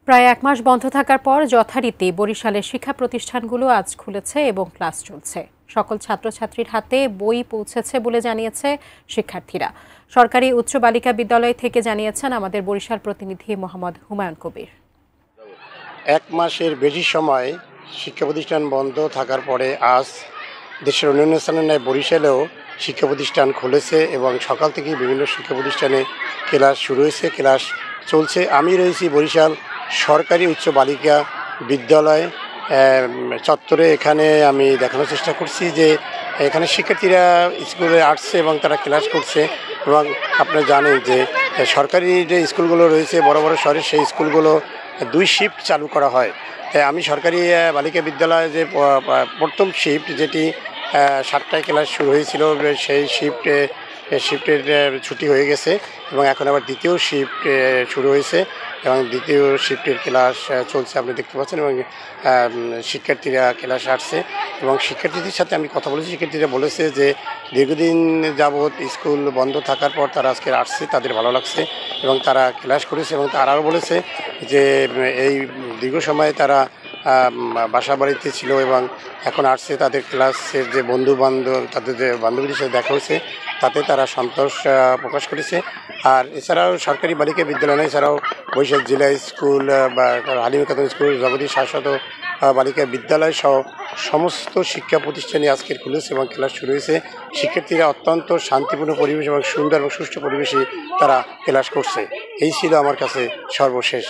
প্রায় এক মাস বন্ধ থাকার পর যথারীতি বরিশালের শিক্ষা প্রতিষ্ঠানগুলো আজ খুলেছে এবং ক্লাস চলছে। সকল ছাত্রছাত্রীর হাতে বই পৌঁছেছে বলে জানিয়েছে শিক্ষার্থীরা। সরকারি উচ্চ বালিকা বিদ্যালয় থেকে জানিয়েছেন আমাদের বরিশাল প্রতিনিধি মোহাম্মদ হুমায়ুন কবির। এক মাসের বেশি সময় শিক্ষা প্রতিষ্ঠান বন্ধ থাকার পরে আজ দেশের অন্যান্য স্থানের ন্যায় বরিশালেও শিক্ষা প্রতিষ্ঠান খুলেছে এবং সকাল থেকেই বিভিন্ন শিক্ষা প্রতিষ্ঠানে ক্লাস শুরু হয়েছে, ক্লাস চলছে। আমি রয়েছি বরিশাল সরকারি উচ্চ বালিকা বিদ্যালয় চত্বরে। এখানে আমি দেখানোর চেষ্টা করছি যে এখানে শিক্ষার্থীরা স্কুলে আসছে এবং তারা ক্লাস করছে। এবং আপনারা জানেন যে সরকারি যে স্কুলগুলো রয়েছে বড় বড় শহরে, সেই স্কুলগুলো 2 শিফট চালু করা হয়। আমি সরকারি বালিকা বিদ্যালয়ে যে প্রথম শিফট, যেটি 7টায় ক্লাস শুরু হয়েছিল, সেই শিফটের ছুটি হয়ে গেছে এবং এখন আবার দ্বিতীয় শিফট শুরু হয়েছে এবং দ্বিতীয় শিফটের ক্লাস চলছে, আপনি দেখতে পাচ্ছেন। এবং শিক্ষার্থীরা ক্লাসে আসছে এবং শিক্ষার্থীদের সাথে আমি কথা বলেছি। শিক্ষার্থীরা বলেছে যে দীর্ঘদিন যাবৎ স্কুল বন্ধ থাকার পর তারা আজকে আসছে, তাদের ভালো লাগছে এবং তারা ক্লাস করেছে। এবং তারাও বলেছে যে এই দীর্ঘ সময়ে তারা বাসা বাড়িতে ছিল এবং এখন আসছে, তাদের ক্লাসের যে তাদের যে বান্ধবীদের সাথে দেখা হয়েছে, তাতে তারা সন্তোষ প্রকাশ করেছে। আর এছাড়াও সরকারি বালিকা বিদ্যালয় নয়, এছাড়াও বরিশাল জেলা স্কুল বা হালিমুখাতন স্কুল, জগদীশ শাশ্বত বালিকা বিদ্যালয় সহ সমস্ত শিক্ষা প্রতিষ্ঠানে আজকের খুলেছে এবং ক্লাস শুরু হয়েছে। শিক্ষার্থীরা অত্যন্ত শান্তিপূর্ণ পরিবেশ এবং সুন্দর এবং সুষ্ঠু পরিবেশে তারা ক্লাস করছে। এই ছিল আমার কাছে সর্বশেষ।